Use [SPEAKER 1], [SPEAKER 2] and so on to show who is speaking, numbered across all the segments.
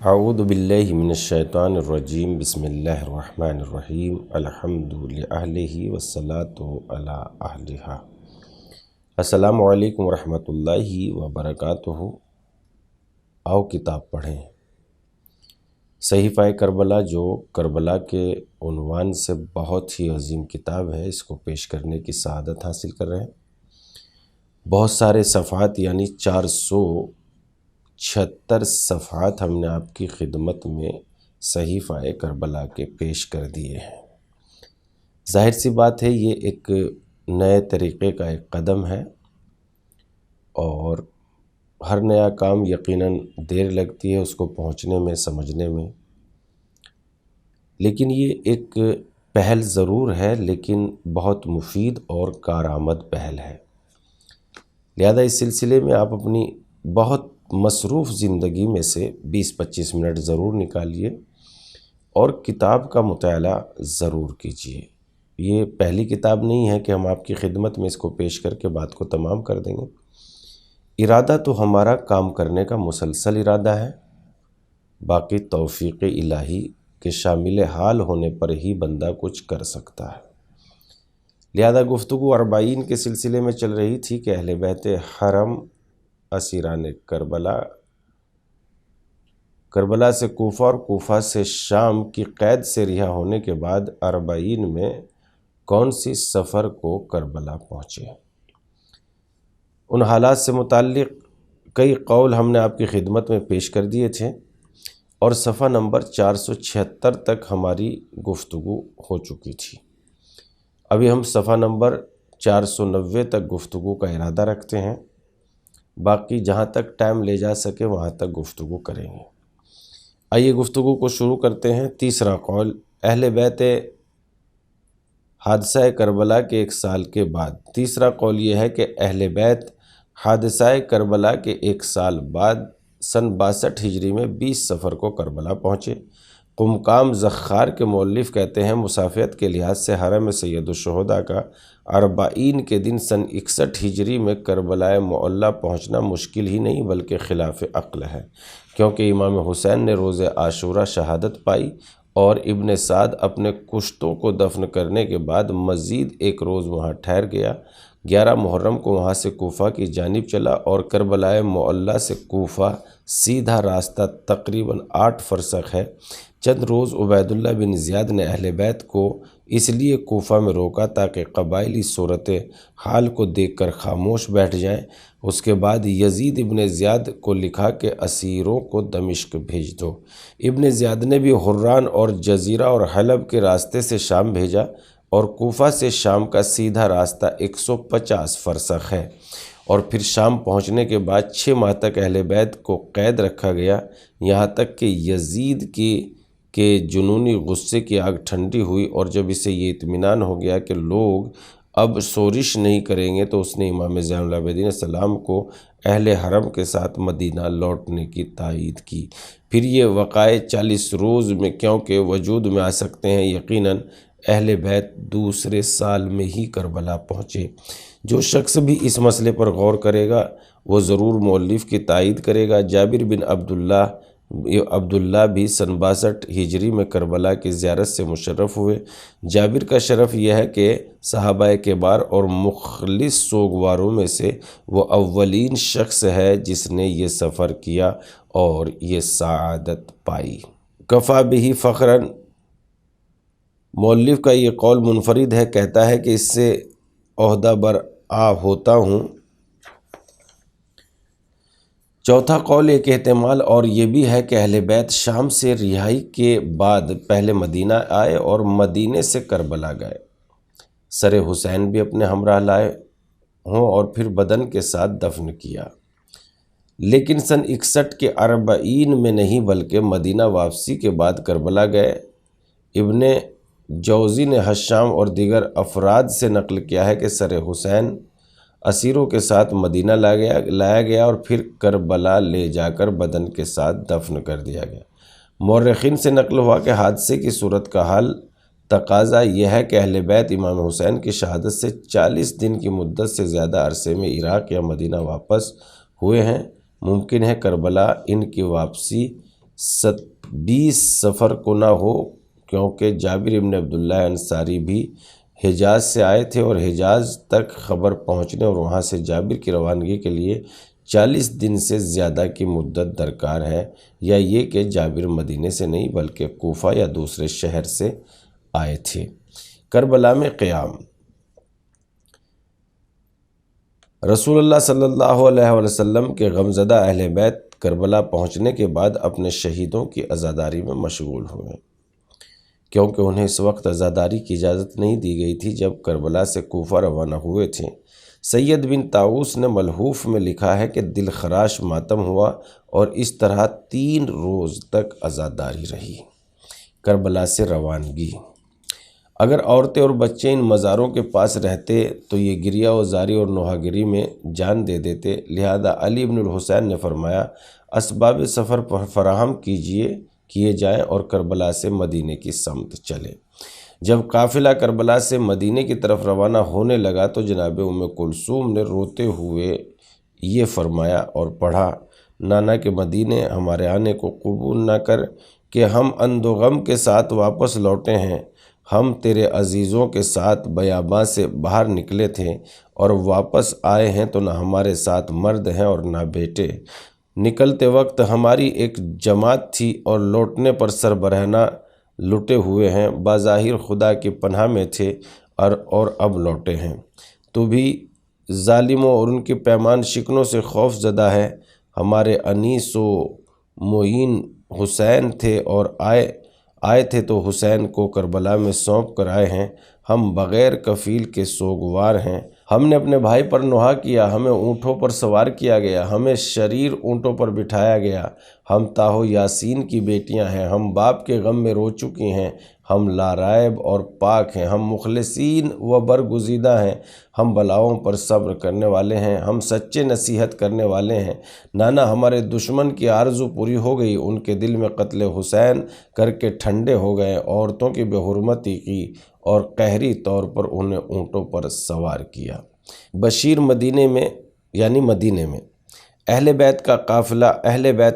[SPEAKER 1] اعوذ باللہ من الشیطان الرجیم بسم اللہ الرحمن الرحیم الحمد للہ والصلاة علی اہلہا۔ السلام علیکم ورحمۃ اللہ وبرکاتہ۔ آؤ کتاب پڑھیں۔ صحیفہ کربلا جو کربلا کے عنوان سے بہت ہی عظیم کتاب ہے، اس کو پیش کرنے کی سعادت حاصل کر رہے ہیں۔ بہت سارے صفحات یعنی 476 صفحات ہم نے آپ کی خدمت میں صحیفہ کربلا کے پیش کر دیے ہیں۔ ظاہر سی بات ہے یہ ایک نئے طریقے کا ایک قدم ہے، اور ہر نیا کام یقیناً دیر لگتی ہے اس کو پہنچنے میں، سمجھنے میں، لیکن یہ ایک پہل ضرور ہے، لیکن بہت مفید اور کارآمد پہل ہے۔ لہذا اس سلسلے میں آپ اپنی بہت مصروف زندگی میں سے 20-25 منٹ ضرور نکالیے اور کتاب کا مطالعہ ضرور کیجیے۔ یہ پہلی کتاب نہیں ہے کہ ہم آپ کی خدمت میں اس کو پیش کر کے بات کو تمام کر دیں گے۔ ارادہ تو ہمارا کام کرنے کا مسلسل ارادہ ہے، باقی توفیق الہی کے شامل حال ہونے پر ہی بندہ کچھ کر سکتا ہے۔ لہذا گفتگو 40 کے سلسلے میں چل رہی تھی کہ اہل بیت حرم اسیران کربلا سے کوفہ اور کوفہ سے شام کی قید سے رہا ہونے کے بعد 40 میں کون سی سفر کو کربلا پہنچے۔ ان حالات سے متعلق کئی قول ہم نے آپ کی خدمت میں پیش کر دیے تھے، اور صفحہ نمبر 476 تک ہماری گفتگو ہو چکی تھی۔ ابھی ہم صفحہ نمبر 490 تک گفتگو کا ارادہ رکھتے ہیں، باقی جہاں تک ٹائم لے جا سکے وہاں تک گفتگو کریں گے۔ آئیے گفتگو کو شروع کرتے ہیں۔ تیسرا قول، اہل بیت حادثہ کربلا کے 1 سال کے بعد۔ تیسرا قول یہ ہے کہ اہل بیت حادثہ کربلا کے 1 سال بعد سن 62 ہجری میں 20 صفر کو کربلا پہنچے۔ قمقام زخار کے مؤلف کہتے ہیں مسافیت کے لحاظ سے حرم سید الشہداء کا 40 کے دن سن 61 ہجری میں کربلا معلیٰ پہنچنا مشکل ہی نہیں بلکہ خلاف عقل ہے، کیونکہ امام حسین نے روز عاشوراء شہادت پائی، اور ابن سعد اپنے کشتوں کو دفن کرنے کے بعد مزید 1 روز وہاں ٹھہر گیا۔ 11 محرم کو وہاں سے کوفہ کی جانب چلا، اور کربلا معلیٰ سے کوفہ سیدھا راستہ تقریباً 8 فرسخ ہے۔ چند روز عبید اللہ بن زیاد نے اہل بیت کو اس لیے کوفہ میں روکا تاکہ قبائلی صورت حال کو دیکھ کر خاموش بیٹھ جائیں۔ اس کے بعد یزید ابن زیاد کو لکھا کہ اسیروں کو دمشق بھیج دو۔ ابن زیاد نے بھی حران اور جزیرہ اور حلب کے راستے سے شام بھیجا، اور کوفہ سے شام کا سیدھا راستہ 150 فرسخ ہے۔ اور پھر شام پہنچنے کے بعد 6 ماہ تک اہل بیت کو قید رکھا گیا، یہاں تک کہ یزید کے جنونی غصے کی آگ ٹھنڈی ہوئی، اور جب اسے یہ اطمینان ہو گیا کہ لوگ اب شورش نہیں کریں گے تو اس نے امام زین العابدین السلام کو اہل حرم کے ساتھ مدینہ لوٹنے کی تائید کی۔ پھر یہ وقائع 40 روز میں کیونکہ وجود میں آ سکتے ہیں، یقیناً اہل بیت دوسرے سال میں ہی کربلا پہنچے۔ جو شخص بھی اس مسئلے پر غور کرے گا وہ ضرور مؤلف کی تائید کرے گا۔ جابر بن عبداللہ بھی سن 62 ہجری میں کربلا کی زیارت سے مشرف ہوئے۔ جابر کا شرف یہ ہے کہ صحابہ کبار اور مخلص سوگواروں میں سے وہ اولین شخص ہے جس نے یہ سفر کیا اور یہ سعادت پائی۔ کفا بہ فخراً، مؤلف کا یہ قول منفرد ہے، کہتا ہے کہ اس سے عہدہ برآ ہوتا ہوں۔ چوتھا قول ایک احتمال اور یہ بھی ہے کہ اہل بیت شام سے رہائی کے بعد پہلے مدینہ آئے اور مدینے سے کربلا گئے، سر حسین بھی اپنے ہمراہ لائے ہوں اور پھر بدن کے ساتھ دفن کیا، لیکن سن 61 کے 40 میں نہیں بلکہ مدینہ واپسی کے بعد کربلا گئے۔ ابن جوزی نے حشام اور دیگر افراد سے نقل کیا ہے کہ سر حسین اسیروں کے ساتھ مدینہ لایا گیا اور پھر کربلا لے جا کر بدن کے ساتھ دفن کر دیا گیا۔ مورخین سے نقل ہوا کہ حادثے کی صورت کا حال تقاضا یہ ہے کہ اہل بیت امام حسین کی شہادت سے 40 دن کی مدت سے زیادہ عرصے میں عراق یا مدینہ واپس ہوئے ہیں۔ ممکن ہے کربلا ان کی واپسی 20 سفر کو نہ ہو، کیونکہ جابر ابن عبداللہ انصاری بھی حجاز سے آئے تھے اور حجاز تک خبر پہنچنے اور وہاں سے جابر کی روانگی کے لیے 40 دن سے زیادہ کی مدت درکار ہے، یا یہ کہ جابر مدینے سے نہیں بلکہ کوفہ یا دوسرے شہر سے آئے تھے۔ کربلا میں قیام۔ رسول اللہ صلی اللہ علیہ وسلم کے غمزدہ اہل بیت کربلا پہنچنے کے بعد اپنے شہیدوں کی عزاداری میں مشغول ہوئے، کیونکہ انہیں اس وقت عزاداری کی اجازت نہیں دی گئی تھی جب کربلا سے کوفہ روانہ ہوئے تھے۔ سید بن طاؤس نے ملحوف میں لکھا ہے کہ دل خراش ماتم ہوا اور اس طرح 3 روز تک عزاداری رہی۔ کربلا سے روانگی۔ اگر عورتیں اور بچے ان مزاروں کے پاس رہتے تو یہ گریہ و زاری اور نوحہ گری میں جان دے دیتے، لہذا علی بن الحسین نے فرمایا اسباب سفر فراہم کیے جائیں اور کربلا سے مدینے کی سمت چلے۔ جب قافلہ کربلا سے مدینے کی طرف روانہ ہونے لگا تو جناب ام کلثوم نے روتے ہوئے یہ فرمایا اور پڑھا، نانا کے مدینے ہمارے آنے کو قبول نہ کر کہ ہم اندھ و غم کے ساتھ واپس لوٹے ہیں۔ ہم تیرے عزیزوں کے ساتھ بیاباں سے باہر نکلے تھے اور واپس آئے ہیں تو نہ ہمارے ساتھ مرد ہیں اور نہ بیٹے۔ نکلتے وقت ہماری ایک جماعت تھی اور لوٹنے پر سربرہنہ لٹے ہوئے ہیں، بظاہر خدا کی پناہ میں تھے اور اب لوٹے ہیں۔ تو بھی ظالموں اور ان کے پیمان شکنوں سے خوف زدہ ہے۔ ہمارے انیس و معین حسین تھے اور آئے تھے تو حسین کو کربلا میں سونپ کر آئے ہیں۔ ہم بغیر کفیل کے سوگوار ہیں۔ ہم نے اپنے بھائی پر نوحہ کیا، ہمیں اونٹوں پر سوار کیا گیا، ہمیں شریر اونٹوں پر بٹھایا گیا۔ ہم طاہ و یاسین کی بیٹیاں ہیں، ہم باپ کے غم میں رو چکی ہیں۔ ہم لارائب اور پاک ہیں، ہم مخلصین و برگزیدہ ہیں، ہم بلاؤں پر صبر کرنے والے ہیں، ہم سچے نصیحت کرنے والے ہیں۔ نانا ہمارے دشمن کی آرزو پوری ہو گئی، ان کے دل میں قتل حسین کر کے ٹھنڈے ہو گئے، عورتوں کی بے حرمتی کی اور قہری طور پر انہیں اونٹوں پر سوار کیا۔ بشیر مدینے میں اہل بیت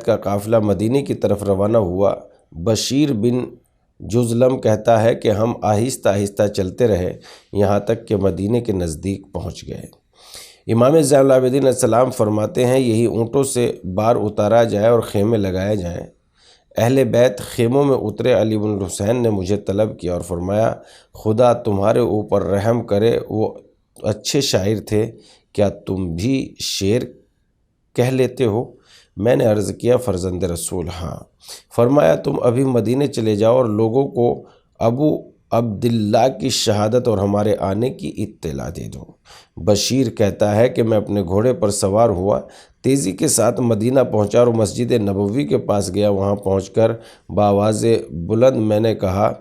[SPEAKER 1] کا قافلہ مدینے کی طرف روانہ ہوا۔ بشیر بن جزلم کہتا ہے کہ ہم آہستہ آہستہ چلتے رہے یہاں تک کہ مدینے کے نزدیک پہنچ گئے۔ امام زین العابدین علیہ السلام فرماتے ہیں یہی اونٹوں سے بار اتارا جائے اور خیمے لگائے جائیں۔ اہل بیت خیموں میں اترے۔ علی بن الحسین نے مجھے طلب کیا اور فرمایا خدا تمہارے اوپر رحم کرے، وہ اچھے شاعر تھے، کیا تم بھی شعر کہہ لیتے ہو؟ میں نے عرض کیا فرزند رسول ہاں۔ فرمایا تم ابھی مدینے چلے جاؤ اور لوگوں کو ابو عبداللہ کی شہادت اور ہمارے آنے کی اطلاع دے دو۔ بشیر کہتا ہے کہ میں اپنے گھوڑے پر سوار ہوا، تیزی کے ساتھ مدینہ پہنچا اور مسجد نبوی کے پاس گیا۔ وہاں پہنچ کر بآواز بلند میں نے کہا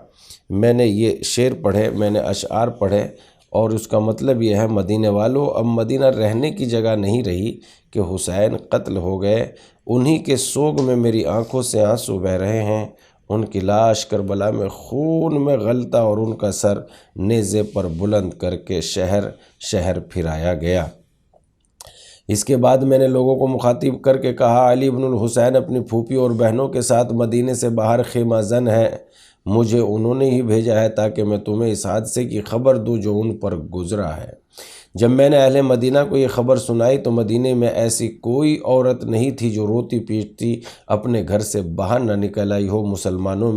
[SPEAKER 1] میں نے یہ شعر پڑھے، میں نے اشعار پڑھے اور اس کا مطلب یہ ہے مدینے والوں اب مدینہ رہنے کی جگہ نہیں رہی کہ حسین قتل ہو گئے، انہی کے سوگ میں میری آنکھوں سے آنسو بہہ رہے ہیں۔ ان کی لاش کربلا میں خون میں غلطہ اور ان کا سر نیزے پر بلند کر کے شہر شہر پھرایا گیا۔ اس کے بعد میں نے لوگوں کو مخاطب کر کے کہا علی بن الحسین اپنی پھوپھی اور بہنوں کے ساتھ مدینے سے باہر خیمہ زن ہے، مجھے انہوں نے ہی بھیجا ہے تاکہ میں تمہیں اس حادثے کی خبر دوں جو ان پر گزرا ہے۔ جب میں نے اہل مدینہ کو یہ خبر سنائی تو مدینے میں ایسی کوئی عورت نہیں تھی جو روتی پیٹتی اپنے گھر سے باہر نہ نکل آئی ہو۔ مسلمانوں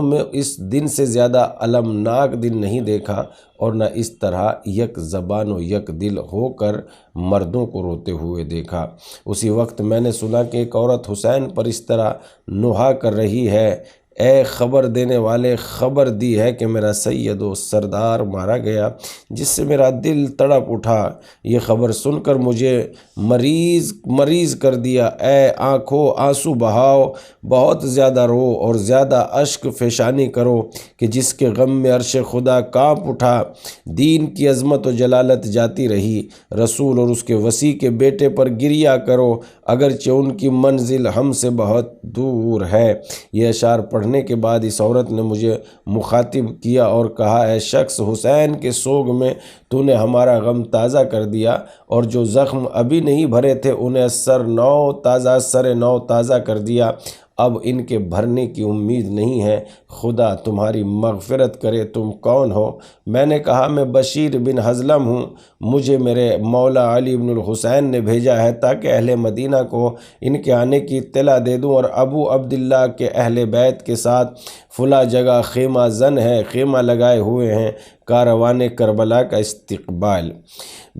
[SPEAKER 1] میں اس دن سے زیادہ المناک دن نہیں دیکھا اور نہ اس طرح یک زبان و یک دل ہو کر مردوں کو روتے ہوئے دیکھا۔ اسی وقت میں نے سنا کہ ایک عورت حسین پر اس طرح نوحہ کر رہی ہے، اے خبر دینے والے، خبر دی ہے کہ میرا سید و سردار مارا گیا، جس سے میرا دل تڑپ اٹھا۔ یہ خبر سن کر مجھے مریض کر دیا۔ اے آنکھوں آنسو بہاؤ، بہت زیادہ رو اور زیادہ اشک فیشانی کرو کہ جس کے غم میں عرش خدا کانپ اٹھا۔ دین کی عظمت و جلالت جاتی رہی۔ رسول اور اس کے وصی کے بیٹے پر گریہ کرو۔ اگرچہ ان کی منزل ہم سے بہت دور ہے۔ یہ اشعار پڑھنے کے بعد اس عورت نے مجھے مخاطب کیا اور کہا، اے شخص، حسین کے سوگ میں تو نے ہمارا غم تازہ کر دیا، اور جو زخم ابھی نہیں بھرے تھے انہیں سر نو تازہ کر دیا۔ اب ان کے بھرنے کی امید نہیں ہے، خدا تمہاری مغفرت کرے۔ تم کون ہو؟ میں نے کہا، میں بشیر بن حضلم ہوں، مجھے میرے مولا علی بن الحسین نے بھیجا ہے تاکہ اہل مدینہ کو ان کے آنے کی اطلاع دے دوں، اور ابو عبداللہ کے اہل بیت کے ساتھ فلاں جگہ خیمہ زن ہے، خیمہ لگائے ہوئے ہیں، کاروان کربلا کا استقبال۔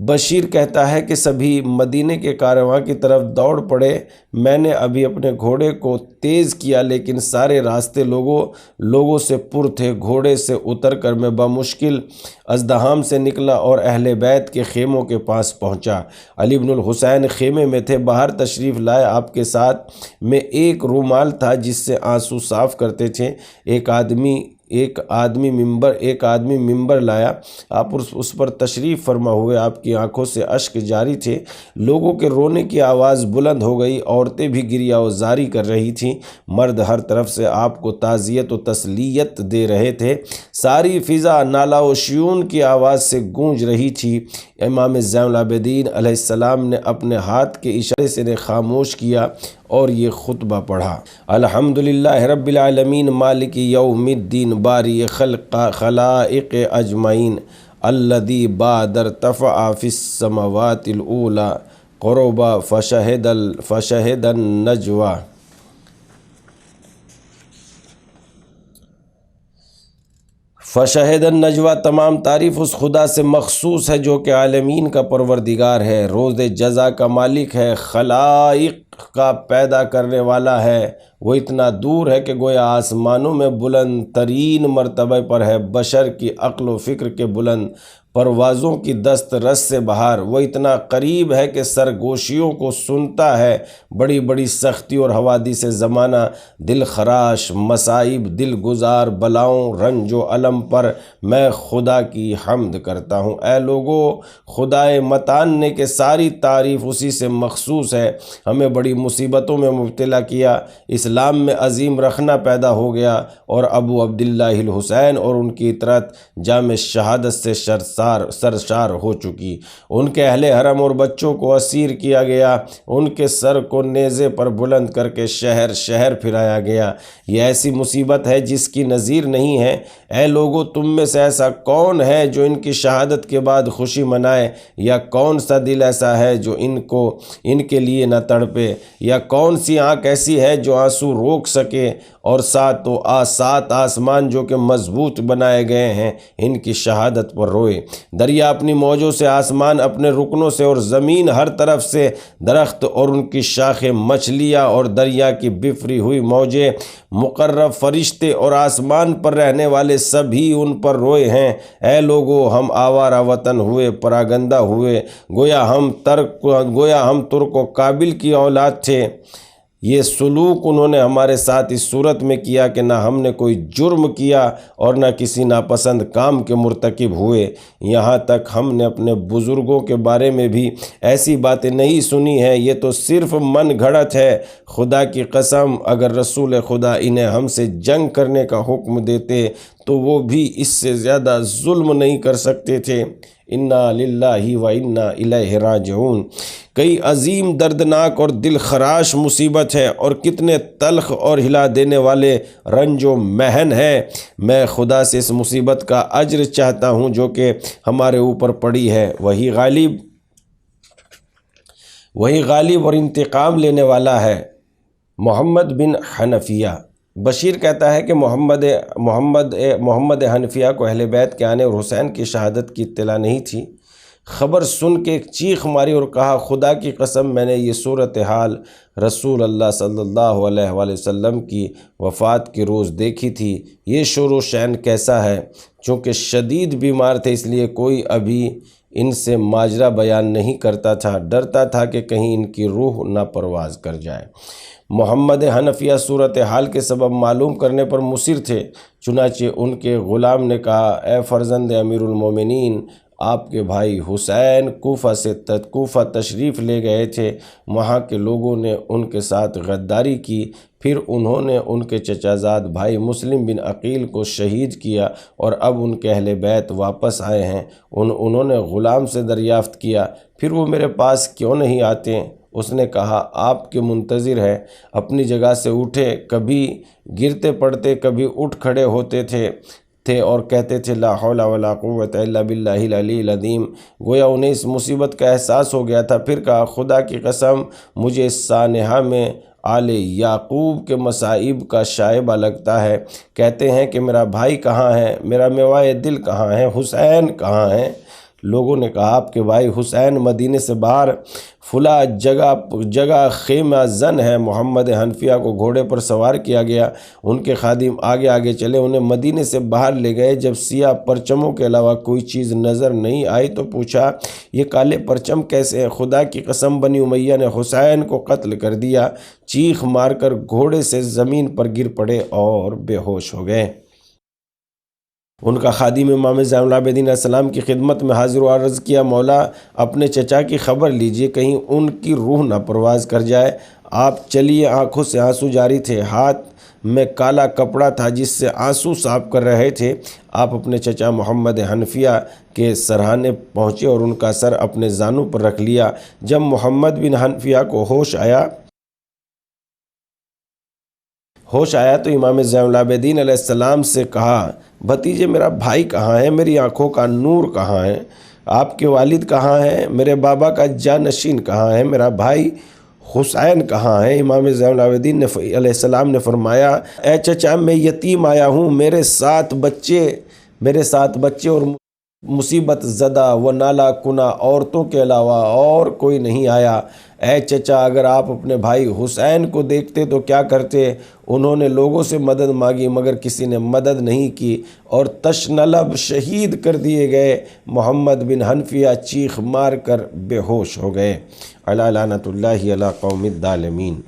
[SPEAKER 1] بشیر کہتا ہے کہ سبھی مدینے کے کارواں کی طرف دوڑ پڑے۔ میں نے ابھی اپنے گھوڑے کو تیز کیا لیکن سارے راستے لوگوں سے پر تھے۔ گھوڑے سے اتر کر میں بمشکل ازدحام سے نکلا اور اہل بیت کے خیموں کے پاس پہنچا۔ علی بن الحسین خیمے میں تھے، باہر تشریف لائے۔ آپ کے ساتھ میں ایک رومال تھا جس سے آنسو صاف کرتے تھے۔ ایک آدمی ممبر لایا، آپ اس پر تشریف فرما ہوئے، آپ کی آنکھوں سے اشک جاری تھے۔ لوگوں کے رونے کی آواز بلند ہو گئی، عورتیں بھی گریہ وزاری کر رہی تھیں، مرد ہر طرف سے آپ کو تعزیت و تسلیت دے رہے تھے۔ ساری فضا نالا و شیون کی آواز سے گونج رہی تھی۔ امام زین العابدین علیہ السلام نے اپنے ہاتھ کے اشارے سے انہیں خاموش کیا اور یہ خطبہ پڑھا، الحمدللہ رب العالمین مالک یوم الدین باری خلائق اجمعین الذی بادر تفع فی السماوات الاولی قربا فشہد النجوہ۔ فشہد النجوہ، تمام تعریف اس خدا سے مخصوص ہے جو کہ عالمین کا پروردگار ہے، روز جزا کا مالک ہے، خلائق کا پیدا کرنے والا ہے۔ وہ اتنا دور ہے کہ گویا آسمانوں میں بلند ترین مرتبہ پر ہے، بشر کی عقل و فکر کے بلند پروازوں کی دست رس سے باہر۔ وہ اتنا قریب ہے کہ سرگوشیوں کو سنتا ہے۔ بڑی بڑی سختی اور حوادث زمانہ، دل خراش مصائب، دل گزار بلاؤں، رنج و علم پر میں خدا کی حمد کرتا ہوں۔ اے لوگو، خدائے متان نے کہ ساری تعریف اسی سے مخصوص ہے، ہمیں بڑی مصیبتوں میں مبتلا کیا، اسلام میں عظیم رخنہ پیدا ہو گیا، اور ابو عبداللہ الحسین اور ان کی اطرت جام شہادت سے سرشار ہو چکی۔ ان کے اہل حرم اور بچوں کو اسیر کیا گیا، ان کے سر کو نیزے پر بلند کر کے شہر شہر پھرایا گیا۔ یہ ایسی مصیبت ہے جس کی نظیر نہیں ہے۔ اے لوگو، تم میں سے ایسا کون ہے جو ان کی شہادت کے بعد خوشی منائے، یا کون سا دل ایسا ہے جو ان کے لیے نہ تڑپے، یا کون سی آنکھ ایسی ہے جو آنسو روک سکے، اور سات آسمان جو کہ مضبوط بنائے گئے ہیں ان کی شہادت پر روئے۔ دریا اپنی موجوں سے، آسمان اپنے رکنوں سے، اور زمین ہر طرف سے، درخت اور ان کی شاخیں، مچھلیاں اور دریا کی بفری ہوئی موجیں، مقرب فرشتے اور آسمان پر رہنے والے سبھی ان پر روئے ہیں۔ اے لوگو، ہم آوارہ وطن ہوئے، پراگندہ ہوئے، گویا ہم ترک و قابل کی اولاد تھے۔ یہ سلوک انہوں نے ہمارے ساتھ اس صورت میں کیا کہ نہ ہم نے کوئی جرم کیا اور نہ کسی ناپسند کام کے مرتکب ہوئے۔ یہاں تک ہم نے اپنے بزرگوں کے بارے میں بھی ایسی باتیں نہیں سنی ہیں، یہ تو صرف من گھڑت ہے۔ خدا کی قسم، اگر رسول خدا انہیں ہم سے جنگ کرنے کا حکم دیتے تو وہ بھی اس سے زیادہ ظلم نہیں کر سکتے تھے۔ انا للہ و انا الیہ راجعون۔ کئی عظیم، دردناک اور دل خراش مصیبت ہے، اور کتنے تلخ اور ہلا دینے والے رنج و محن ہے۔ میں خدا سے اس مصیبت کا اجر چاہتا ہوں جو کہ ہمارے اوپر پڑی ہے۔ وہی غالب اور انتقام لینے والا ہے۔ محمد بن حنفیہ۔ بشیر کہتا ہے کہ محمد حنفیہ کو اہل بیت کے آنے اور حسین کی شہادت کی اطلاع نہیں تھی۔ خبر سن کے ایک چیخ ماری اور کہا، خدا کی قسم، میں نے یہ صورتحال رسول اللہ صلی اللہ علیہ وآلہ وسلم کی وفات کے روز دیکھی تھی۔ یہ شور و شین کیسا ہے؟ چونکہ شدید بیمار تھے اس لیے کوئی ابھی ان سے ماجرا بیان نہیں کرتا تھا، ڈرتا تھا کہ کہیں ان کی روح نہ پرواز کر جائے۔ محمد حنفیہ صورتحال کے سبب معلوم کرنے پر مصر تھے، چنانچہ ان کے غلام نے کہا، اے فرزند امیر المومنین، آپ کے بھائی حسین کوفہ تشریف لے گئے تھے، وہاں کے لوگوں نے ان کے ساتھ غداری کی، پھر انہوں نے ان کے چچا زاد بھائی مسلم بن عقیل کو شہید کیا، اور اب ان کے اہل بیت واپس آئے ہیں، انہوں نے غلام سے دریافت کیا پھر وہ میرے پاس کیوں نہیں آتے؟ اس نے کہا آپ کے منتظر ہے۔ اپنی جگہ سے اٹھے، کبھی گرتے پڑتے کبھی اٹھ کھڑے ہوتے تھے اور کہتے تھے لا حول ولا قوت الا باللہ العلی العظیم۔ گویا انہیں اس مصیبت کا احساس ہو گیا تھا۔ پھر کہا خدا کی قسم مجھے اس سانحہ میں آل یعقوب کے مصائب کا شائبہ لگتا ہے۔ کہتے ہیں کہ میرا بھائی کہاں ہے، میرا میوائے دل کہاں ہے، حسین کہاں ہے؟ لوگوں نے کہا آپ کے بھائی حسین مدینے سے باہر فلاں جگہ خیمہ زن ہے۔ محمد حنفیہ کو گھوڑے پر سوار کیا گیا، ان کے خادم آگے آگے چلے، انہیں مدینے سے باہر لے گئے۔ جب سیاہ پرچموں کے علاوہ کوئی چیز نظر نہیں آئی تو پوچھا یہ کالے پرچم کیسے ہیں؟ خدا کی قسم بنی امیہ نے حسین کو قتل کر دیا۔ چیخ مار کر گھوڑے سے زمین پر گر پڑے اور بے ہوش ہو گئے۔ ان کا خادم امام زین العابدین علیہ السلام کی خدمت میں حاضر و عرض کیا مولا اپنے چچا کی خبر لیجئے، کہیں ان کی روح نہ پرواز کر جائے۔ آپ چلیے، آنکھوں سے آنسو جاری تھے، ہاتھ میں کالا کپڑا تھا جس سے آنسو صاف کر رہے تھے۔ آپ اپنے چچا محمد حنفیہ کے سرہانے پہنچے اور ان کا سر اپنے زانوں پر رکھ لیا۔ جب محمد بن حنفیہ کو ہوش آیا تو امام زین العابدین علیہ السلام سے کہا بھتیجے میرا بھائی کہاں ہے، میری آنکھوں کا نور کہاں ہے، آپ کے والد کہاں ہیں، میرے بابا کا جانشین کہاں ہے، میرا بھائی حسین کہاں ہے؟ امام زین العابدین علیہ السلام نے فرمایا اے چچا میں یتیم آیا ہوں، میرے سات بچے اور مصیبت زدہ و نالا کنا عورتوں کے علاوہ اور کوئی نہیں آیا۔ اے چچا اگر آپ اپنے بھائی حسین کو دیکھتے تو کیا کرتے؟ انہوں نے لوگوں سے مدد مانگی مگر کسی نے مدد نہیں کی اور تشنلب شہید کر دیے گئے۔ محمد بن حنفیہ چیخ مار کر بے ہوش ہو گئے۔ علی لعنت اللہ علی قوم الظالمین۔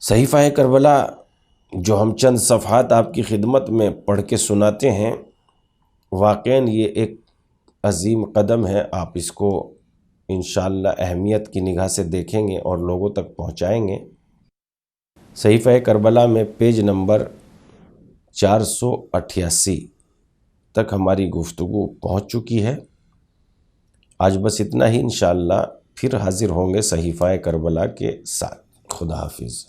[SPEAKER 1] صحیفہ کربلا جو ہم چند صفحات آپ کی خدمت میں پڑھ کے سناتے ہیں، واقعاً یہ ایک عظیم قدم ہے۔ آپ اس کو انشاءاللہ اہمیت کی نگاہ سے دیکھیں گے اور لوگوں تک پہنچائیں گے۔ صحیفہ کربلا میں پیج نمبر 488 تک ہماری گفتگو پہنچ چکی ہے۔ آج بس اتنا ہی، انشاءاللہ پھر حاضر ہوں گے صحیفہ کربلا کے ساتھ۔ خدا حافظ۔